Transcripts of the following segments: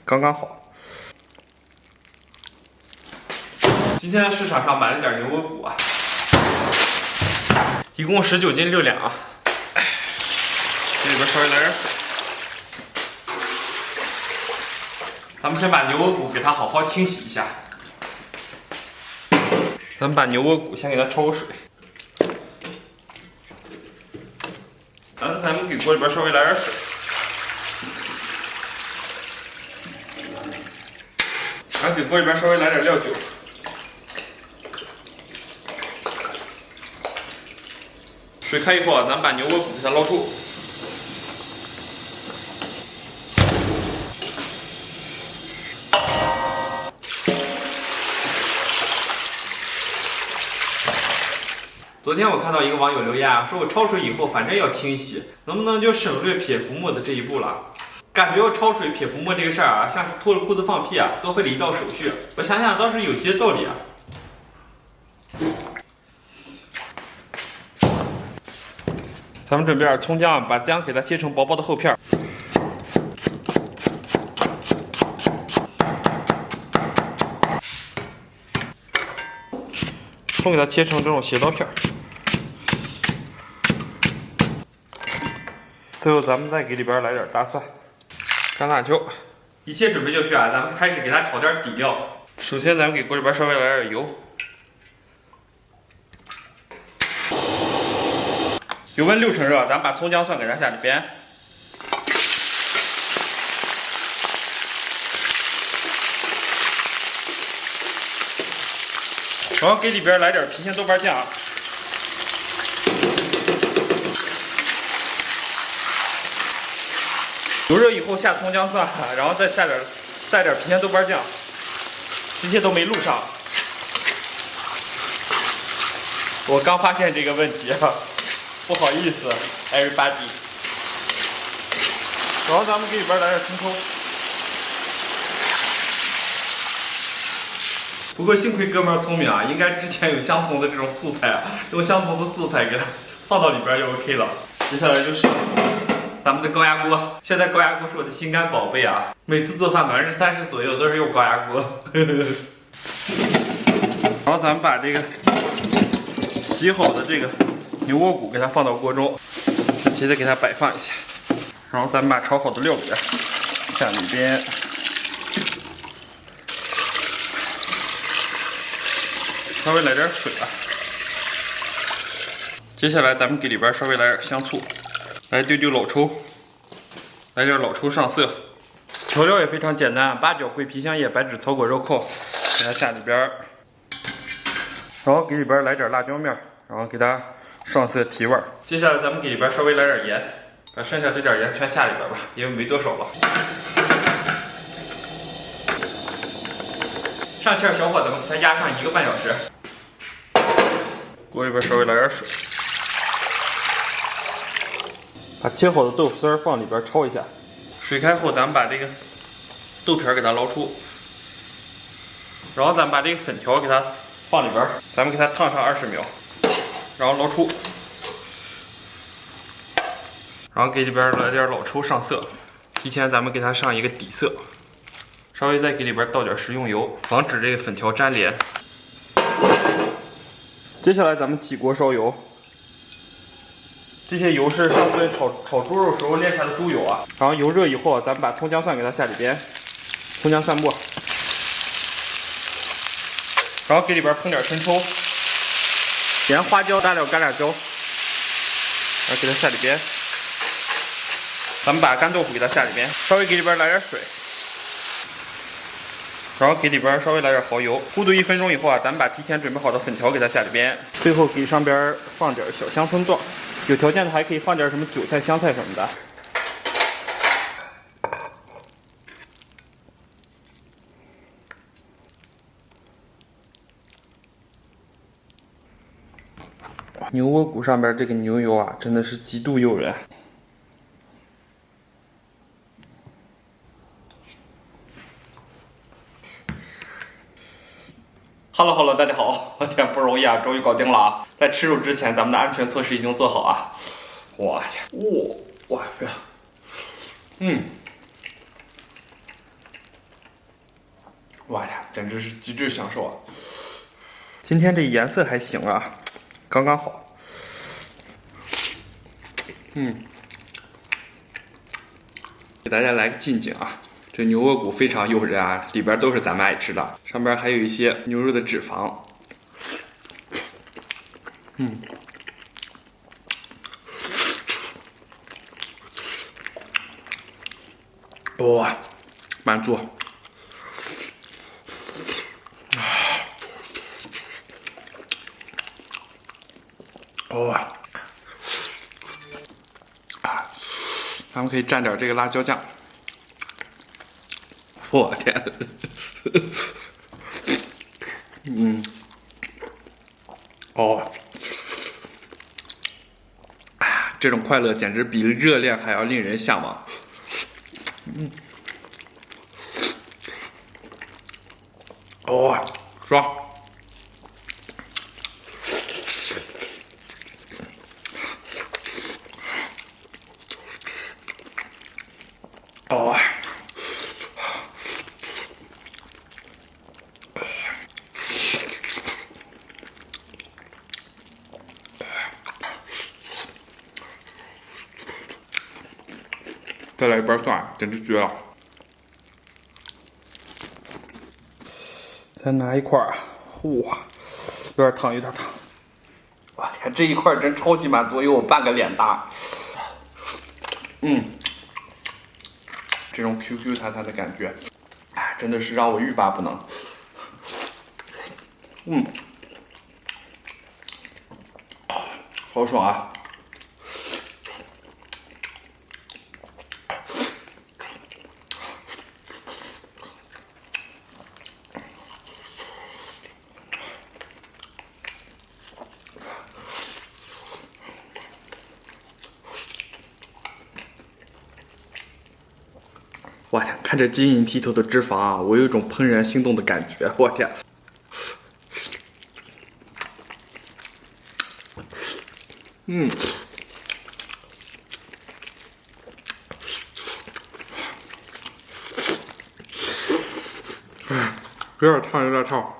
刚刚好。今天在市场上买了点牛窝骨啊，一共19斤6两啊。这里边稍微来点水，咱们先把牛窝骨给它好好清洗一下。咱们把牛窝骨先给它焯个水，咱们给锅里边稍微来点水，咱给锅里边稍微来点料酒。 水开以后啊，咱们把牛窝骨给它捞出。昨天我看到一个网友留言啊，说我焯水以后反正要清洗，能不能就省略撇浮沫的这一步了？感觉我焯水撇浮沫这个事儿啊，像是脱了裤子放屁啊，多费了一道手续。我想想倒是有些道理啊。 咱们准备点葱姜，把姜给它切成薄薄的厚片儿。葱给它切成这种斜刀片儿。最后咱们再给里边来点大蒜、干辣椒。一切准备就绪啊，咱们开始给它炒点底料。首先咱们给锅里边稍微来点油。 油温6成热，咱们把葱姜蒜给它下里边，然后给里边来点郫县豆瓣酱，油热以后下葱姜蒜，然后再下点郫县豆瓣酱，这些都没录上，我刚发现这个问题。不好意思 ，everybody。然后咱们给里边来点生抽。不过幸亏哥们儿聪明啊，应该之前有相同的这种素材啊，用相同的素材给它放到里边就 OK 了。接下来就是咱们的高压锅，现在高压锅是我的心肝宝贝啊，每次做饭30%左右都是用高压锅。然后咱们把这个洗好的这个。 牛窝骨给它放到锅中，分别的给它摆放一下，然后咱们把炒好的料边下里边，稍微来点水啊。接下来咱们给里边稍微来点香醋，来丢丢老抽，来点老抽上色。调料也非常简单，八角、桂皮、香叶、白芷、草果、肉蔻，给它下里边，然后给里边来点辣椒面，然后给它。 上色提味儿，接下来咱们给里边稍微来点盐，把剩下这点盐全下里边吧，因为没多少了。上气儿小火，咱们给它压上1个半小时。锅里边稍微来点水，把切好的豆腐丝儿放里边焯一下。水开后，咱们把这个豆皮儿给它捞出，然后咱们把这个粉条给它放里边，咱们给它烫上20秒。 然后捞出，然后给里边来点老抽上色，提前咱们给它上一个底色，稍微再给里边倒点食用油，防止这个粉条粘连。接下来咱们起锅烧油，这些油是上次炒猪肉时候炼下的猪油啊。然后油热以后，咱们把葱姜蒜给它下里边，葱姜蒜末，然后给里边烹点生抽。 盐、花椒、大料、干辣椒，然后给它下里边。咱们把干豆腐给它下里边，稍微给里边来点水，然后给里边稍微来点蚝油。咕嘟1分钟以后啊，咱们把提前准备好的粉条给它下里边，最后给上边放点小香葱段，有条件的还可以放点什么韭菜、香菜什么的。牛窝骨上边这个牛油啊，真的是极度诱人。Hello， 大家好，我天不容易啊，终于搞定了啊！在吃肉之前，咱们的安全措施已经做好啊。我天，我去，哇呀，简直是极致享受啊！今天这颜色还行啊，刚刚好。给大家来个近景啊，这牛窝骨非常诱人啊，里边都是咱们爱吃的，上边还有一些牛肉的脂肪。哇，满足。哇，咱们可以蘸点这个辣椒酱。我天，这种快乐简直比热恋还要令人向往。爽。再来一瓣蒜，简直绝了！再拿一块，哇，有点烫，有点烫。我天，这一块真超级满足，有我半个脸大。这种 QQ 弹弹的感觉，真的是让我欲罢不能。好爽啊！我天，看着晶莹剔透的脂肪啊，我有一种怦然心动的感觉。我天，有点烫，有点烫。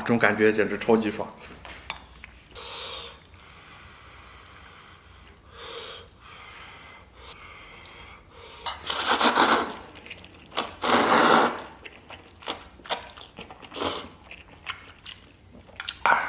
这种感觉简直超级爽。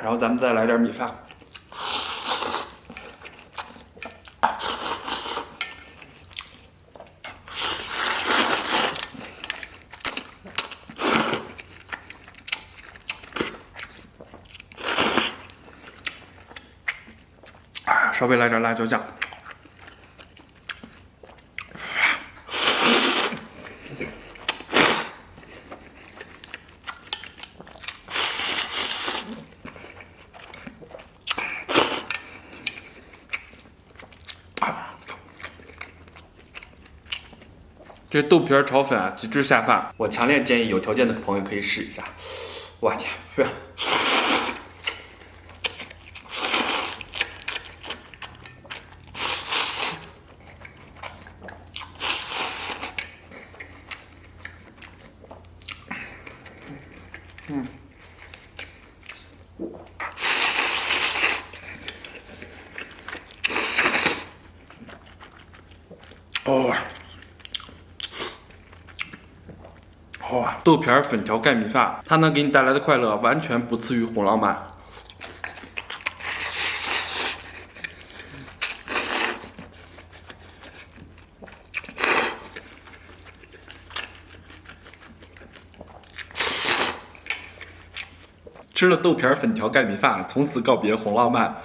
然后咱们再来点米饭。稍微来点辣椒酱。这豆皮炒粉啊，极致下饭，我强烈建议有条件的朋友可以试一下。我天，豆皮粉条盖米饭，它能给你带来的快乐完全不次于红浪漫。吃了豆皮粉条盖米饭，从此告别红浪漫。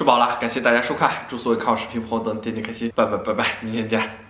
吃饱了，感谢大家收看，祝所有看我视频朋友都能天天开心，拜拜拜拜，明天见。